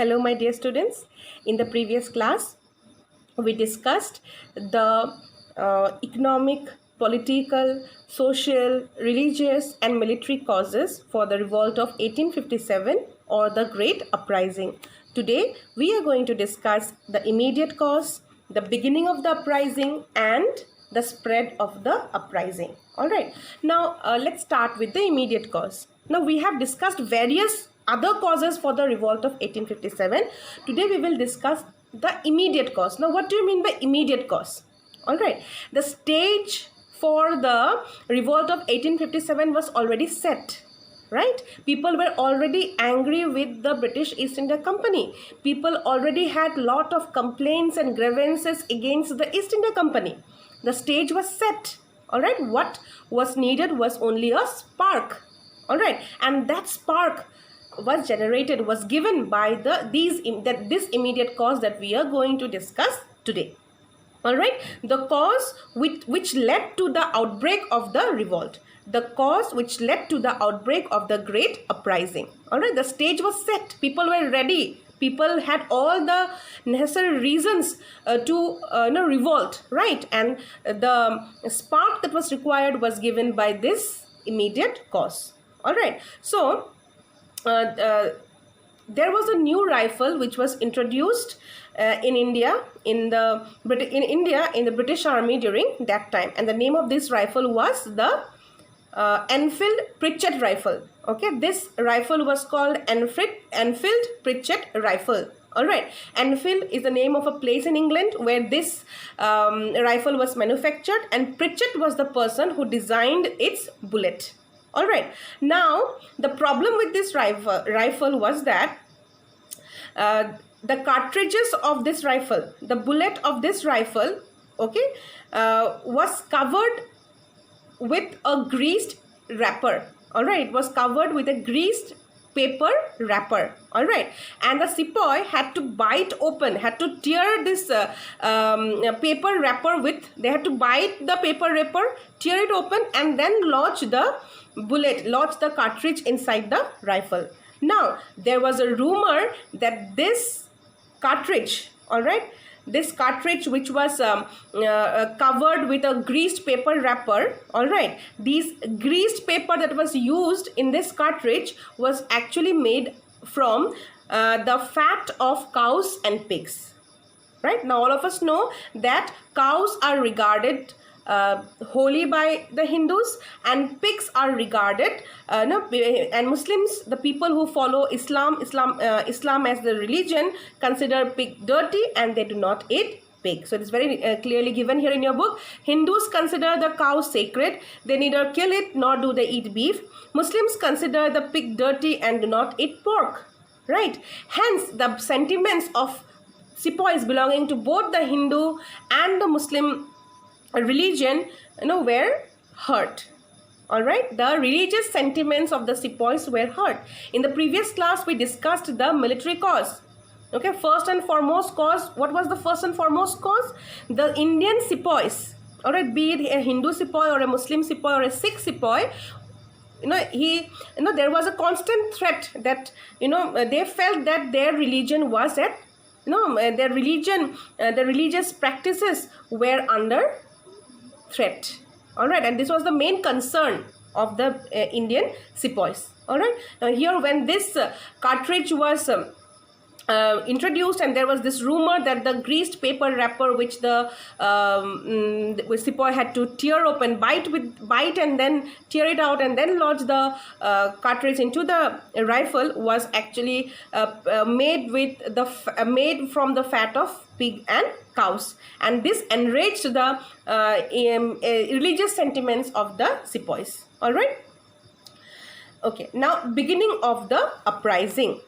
Hello, my dear students. In the previous class, we discussed the economic, political, social, religious, and military causes for the revolt of 1857 or the Great Uprising. Today, we are going to discuss the immediate cause, the beginning of the uprising, and the spread of the uprising. All right. Now, let's start with the immediate cause. Now, we have discussed various other causes for the revolt of 1857. Today, we will discuss the immediate cause. Now, what do you mean by immediate cause? All right. The stage for the revolt of 1857 was already set. Right? People were already angry with the British East India Company. People already had lot of complaints and grievances against the East India Company. The stage was set. All right. What was needed was only a spark. All right. And that spark was generated, was given by this immediate cause that we are going to discuss today. All right. The cause which led to the outbreak of the revolt. The cause which led to the outbreak of the Great Uprising. All right. The stage was set. People were ready. People had all the necessary reasons to revolt, right? And the spark that was required was given by this immediate cause. All right. So, there was a new rifle which was introduced in India in the British Army during that time, and the name of this rifle was the Enfield Pritchett rifle. Okay, this rifle was called Enfield Pritchett rifle. All right, Enfield is the name of a place in England where this rifle was manufactured, and Pritchett was the person who designed its bullet. All right. Now, the problem with this rifle was that the cartridges of this rifle, the bullet of this rifle, okay, was covered with a greased wrapper. All right. It was covered with a greased paper wrapper. All right. And the sepoy had to bite open, had to tear this paper wrapper they had to bite the paper wrapper, tear it open, and then lodge the cartridge inside the rifle. Now, there was a rumor that this cartridge, all right, this cartridge which was covered with a greased paper wrapper, all right, these greased paper that was used in this cartridge was actually made from the fat of cows and pigs. Right? Now, all of us know that cows are regarded holy by the Hindus, and pigs are regarded and Muslims, the people who follow Islam as the religion, consider pig dirty and they do not eat pig. So it is very clearly given here in your book. Hindus consider the cow sacred. They neither kill it nor do they eat beef. Muslims consider the pig dirty and do not eat pork. Right? Hence, the sentiments of sepoys belonging to both the Hindu and the Muslim religion, were hurt. All right, the religious sentiments of the sepoys were hurt. In the previous class, we discussed the military cause. Okay, first and foremost cause. What was the first and foremost cause? The Indian sepoys. All right, be it a Hindu sepoy or a Muslim sepoy or a Sikh sepoy, there was a constant threat that they felt that their religion was at the religious practices were under threat. All right, and this was the main concern of the Indian sepoys. All right, now here when this cartridge was introduced, and there was this rumor that the greased paper wrapper which the sepoy had to tear open, bite and then tear it out and then lodge the cartridge into the rifle was actually made from the fat of pig and cows, and this enraged the religious sentiments of the sepoys. All right. Okay. Now, beginning of the uprising.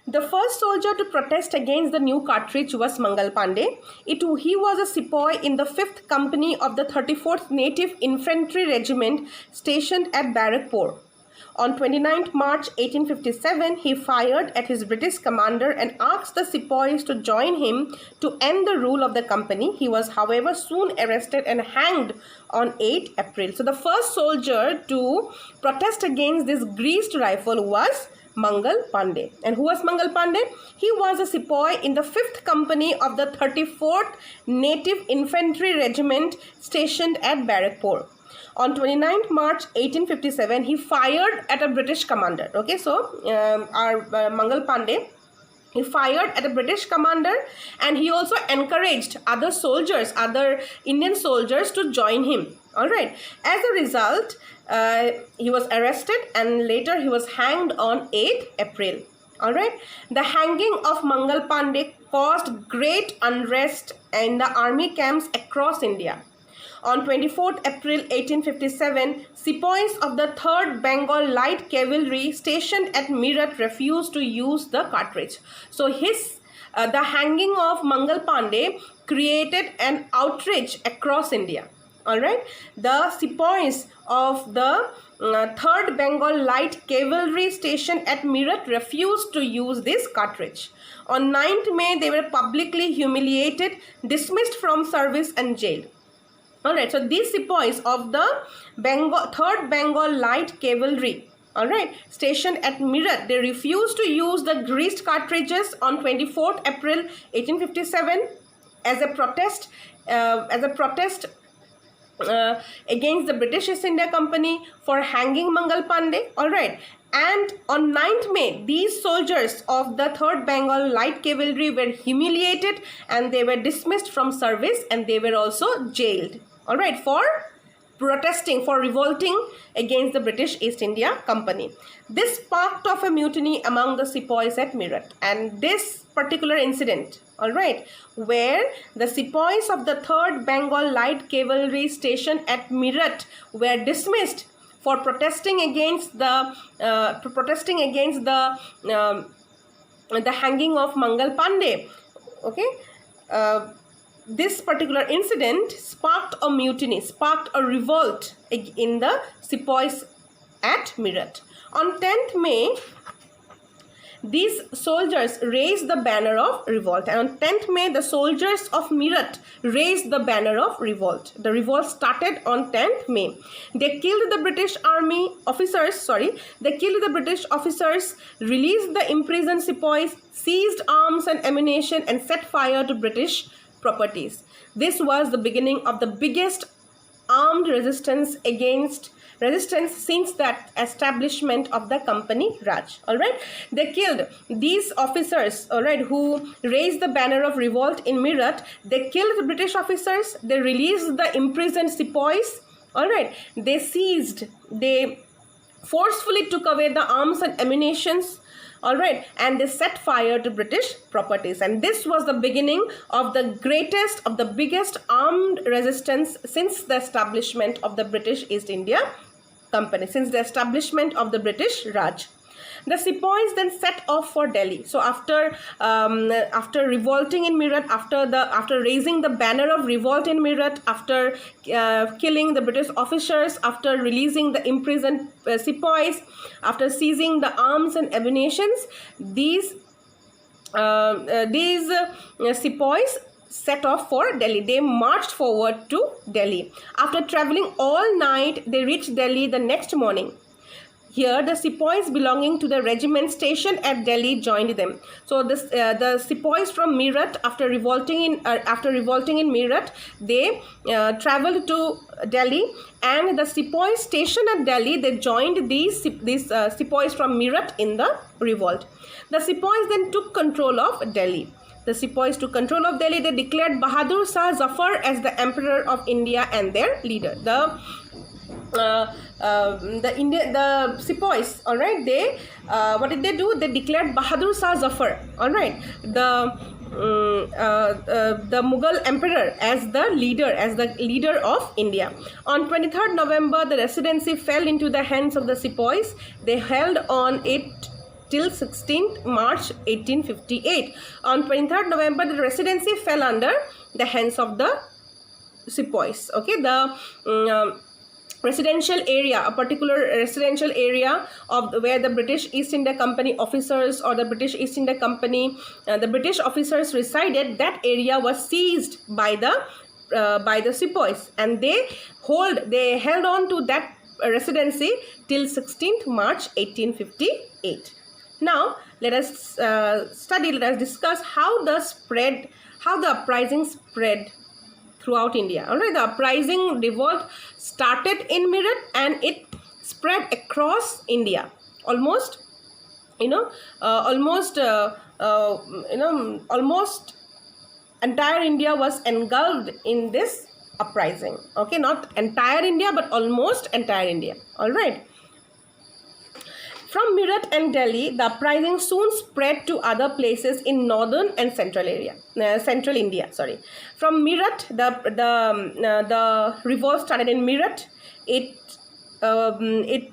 The first soldier to protest against the new cartridge was Mangal Pandey. He was a sepoy in the 5th Company of the 34th Native Infantry Regiment stationed at Barrackpore. On 29th March 1857, he fired at his British commander and asked the sepoys to join him to end the rule of the company. He was, however, soon arrested and hanged on 8 April. So the first soldier to protest against this greased rifle was Mangal Pandey. And who was Mangal Pandey? He was a sepoy in the 5th Company of the 34th Native Infantry Regiment stationed at Barrackpore. On 29th March 1857, he fired at a British commander. Okay, so our Mangal Pandey, he fired at a British commander, and he also encouraged other soldiers, other Indian soldiers, to join him. All right. As a result, he was arrested and later he was hanged on 8th April. All right. The hanging of Mangal Pandey caused great unrest in the army camps across India. On 24th April 1857, sepoys of the 3rd Bengal Light Cavalry stationed at Meerut refused to use the cartridge. So the hanging of Mangal Pandey created an outrage across India. All right, the sepoys of the 3rd Bengal Light Cavalry stationed at Meerut refused to use this cartridge. On 9th May, they were publicly humiliated, dismissed from service and jailed. Alright, so these sepoys of the 3rd Bengal Light Cavalry, alright, stationed at Meerut, they refused to use the greased cartridges on 24th April 1857 as a protest against the British East India Company for hanging Mangal Pandey. Alright, and on 9th May, these soldiers of the 3rd Bengal Light Cavalry were humiliated and they were dismissed from service and they were also jailed. All right, for protesting, for revolting against the British East India Company. This sparked off a mutiny among the sepoys at Meerut. And this particular incident, all right, where the sepoys of the 3rd Bengal Light Cavalry station at Meerut were dismissed for protesting against the hanging of Mangal Pandey. Okay. This particular incident sparked a mutiny, sparked a revolt in the sepoys at Meerut. On 10th May, these soldiers raised the banner of revolt. And on 10th May, the soldiers of Meerut raised the banner of revolt. The revolt started on 10th May. They killed the British army officers, released the imprisoned sepoys, seized arms and ammunition, and set fire to British properties. This was the beginning of the biggest armed resistance since that establishment of the company Raj. All right, they killed these officers, all right, who raised the banner of revolt in Meerut. They killed the British officers, they released the imprisoned sepoys, all right, they forcefully took away the arms and ammunitions, all right, and they set fire to British properties. And this was the beginning of the biggest armed resistance since the establishment of the British East India Company, since the establishment of the British Raj. The sepoys then set off for Delhi. So after revolting in Meerut, after raising the banner of revolt in Meerut, after killing the British officers, after releasing the imprisoned sepoys, after seizing the arms and ammunitions, these sepoys set off for Delhi. They marched forward to Delhi. After traveling all night, they reached Delhi the next morning. Here, the sepoys belonging to the regiment stationed at Delhi joined them. So, the sepoys from Meerut, after revolting in Meerut, they traveled to Delhi, and the sepoys stationed at Delhi, they joined these sepoys from Meerut in the revolt. The sepoys then took control of Delhi. They declared Bahadur Shah Zafar as the Emperor of India and their leader. The sepoys, all right, what did they do? They declared Bahadur Shah Zafar, all right, the Mughal emperor as the leader of India. On 23rd November, the residency fell into the hands of the sepoys. They held on it till 16th March 1858. On 23rd November, the residency fell under the hands of the sepoys. Okay, the residential area, a particular residential area of where the British East India Company officers or the British East India Company, the British officers resided, that area was seized by the sepoys, and they held on to that residency till 16th March 1858. Now let us let us discuss how the uprising spread throughout India. All right, the uprising revolt started in Meerut and it spread across India. Almost, almost entire India was engulfed in this uprising. Okay, not entire India, but almost entire India. All right. From Meerut and Delhi, the uprising soon spread to other places in northern and central India. Sorry, from Meerut, the revolt started in Meerut. It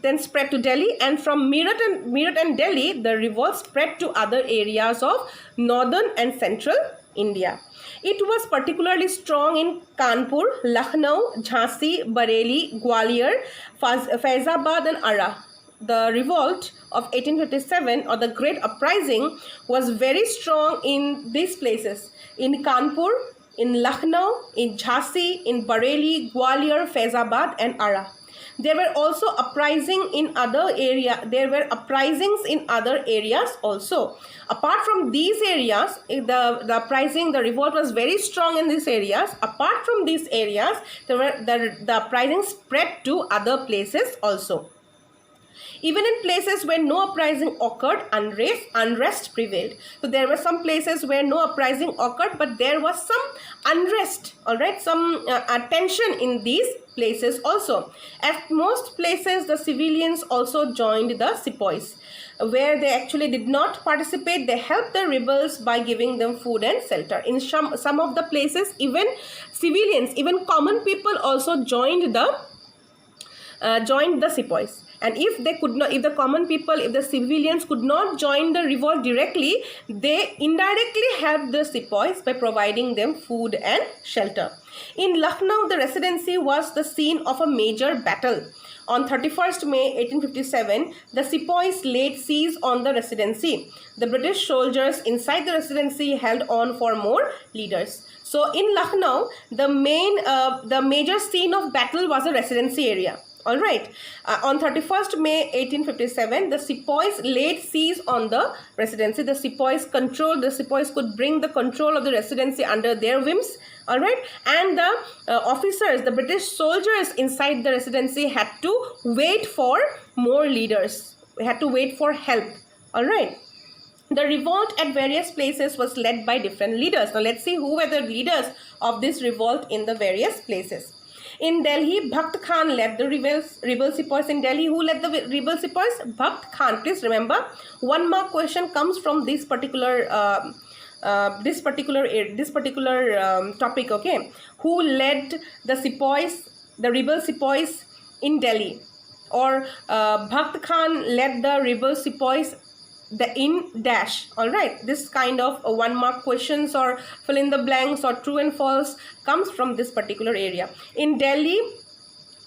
then spread to Delhi, and from Meerut and Delhi, the revolt spread to other areas of northern and central India. It was particularly strong in Kanpur, Lucknow, Jhansi, Bareilly, Gwalior, Faizabad and Ara. The revolt of 1857 or the Great Uprising was very strong in these places, in Kanpur, in Lucknow, in Jhansi, in Bareilly, Gwalior, Faizabad and Ara. There were also uprisings in other areas also. Apart from these areas, the revolt was very strong in these areas. Apart from these areas, the uprising spread to other places also. Even in places where no uprising occurred, unrest prevailed. So there were some places where no uprising occurred, but there was some unrest, all right, some tension in these places also. At most places, the civilians also joined the sepoys. Where they actually did not participate, they helped the rebels by giving them food and shelter. In some of the places, even civilians, even common people also joined the sepoys. And if the civilians could not join the revolt directly, they indirectly helped the sepoys by providing them food and shelter. In Lucknow, the Residency was the scene of a major battle. On 31st May 1857, the sepoys laid siege on the Residency. The British soldiers inside the Residency held on for more leaders. So in Lucknow, the major scene of battle was the Residency area. All right. On 31st May 1857, the sepoys laid siege on the Residency. The sepoys could bring the control of the Residency under their whims. All right. And the officers, the British soldiers inside the Residency had to wait for more leaders. They had to wait for help. All right. The revolt at various places was led by different leaders. Now let's see who were the leaders of this revolt in the various places. In Delhi, Bhakt Khan led the rebel sepoys in Delhi. Who led the rebel sepoys? Bhakt Khan. Please remember, 1 mark question comes from this particular topic. Okay, who led the sepoys, the rebel sepoys in Delhi? Or Bhakt Khan led the rebel sepois in dash. All right, this kind of 1 mark questions or fill in the blanks or true and false comes from this particular area. In Delhi,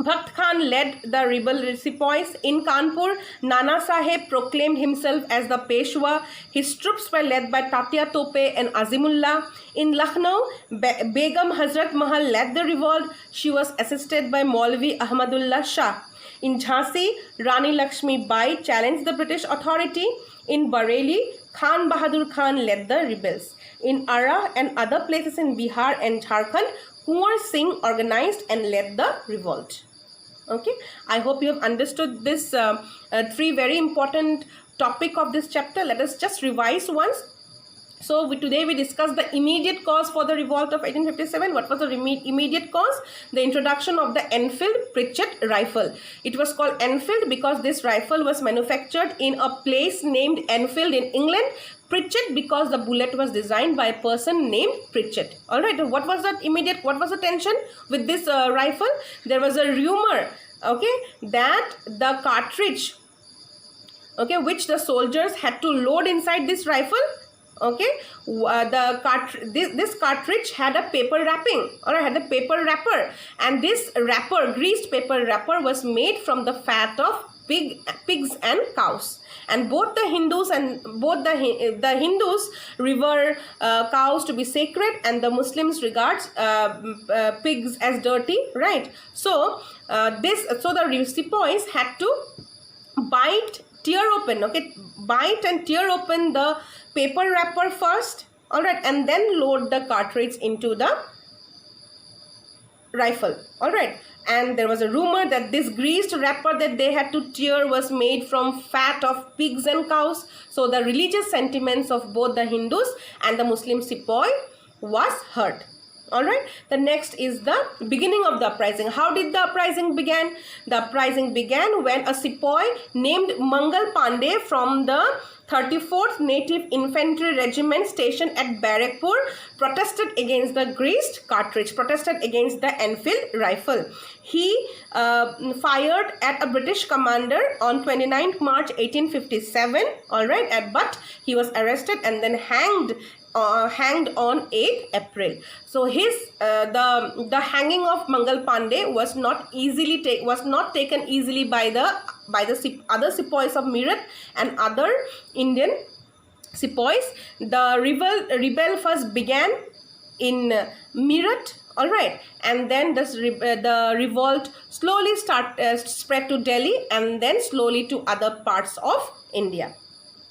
Bhakt Khan led the rebel sepoys. In Kanpur, Nana Saheb proclaimed himself as the Peshwa. His troops were led by Tatya Tope and Azimullah. In Lucknow, Begum Hazrat Mahal led the revolt. She was assisted by Maulvi Ahmadullah Shah. In Jhansi, Rani Lakshmi Bai challenged the British authority. In Bareilly, Khan Bahadur Khan led the rebels. In Ara and other places in Bihar and Jharkhand, Kunwar Singh organized and led the revolt. Okay, I hope you have understood this 3 very important topic of this chapter. Let us just revise once. So today we discussed the immediate cause for the revolt of 1857. What was the immediate cause? The introduction of the Enfield Pritchett rifle. It was called Enfield because this rifle was manufactured in a place named Enfield in England. Pritchett because the bullet was designed by a person named Pritchett. All right. What was the tension with this rifle? There was a rumor, okay, that the cartridge, okay, which the soldiers had to load inside this rifle, okay, this cartridge had a paper wrapping, or had a paper wrapper, and this wrapper, greased paper wrapper, was made from the fat of pigs and cows. And both the Hindus revere cows to be sacred, and the Muslims regards pigs as dirty, right? So the sepoys had to tear open, okay, bite and tear open the paper wrapper first, all right, and then load the cartridge into the rifle, all right. And there was a rumor that this greased wrapper that they had to tear was made from fat of pigs and cows. So the religious sentiments of both the Hindus and the Muslim sepoy was hurt. All right. The next is the beginning of the uprising. How did the uprising begin? The uprising began when a sepoy named Mangal Pandey from the 34th Native Infantry Regiment stationed at Barrackpur protested against the greased cartridge, protested against the Enfield rifle. He fired at a British commander on 29th March 1857, all right, but he was arrested and then hanged on 8th April. So his the hanging of Mangal Pandey was not taken easily by the other sepoys of Meerut and other Indian sepoys. The rebel first began in Meerut, all right, and then the revolt slowly spread to Delhi and then slowly to other parts of India,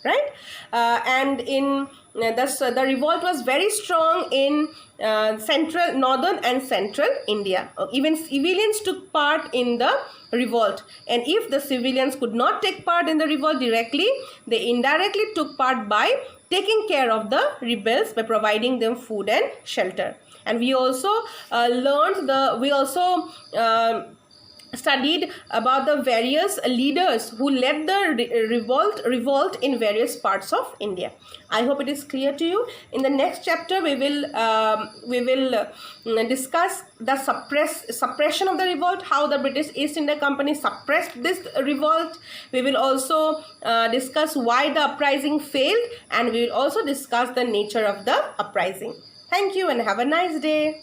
right? And in the revolt was very strong in northern and central India. Even civilians took part in the revolt, and if the civilians could not take part in the revolt directly, they indirectly took part by taking care of the rebels by providing them food and shelter. And we also studied about the various leaders who led the revolt in various parts of India. I hope it is clear to you. In the next chapter, we will discuss the suppression of the revolt, how the British East India Company suppressed this revolt. We will also discuss why the uprising failed, and we will also discuss the nature of the uprising. Thank you and have a nice day.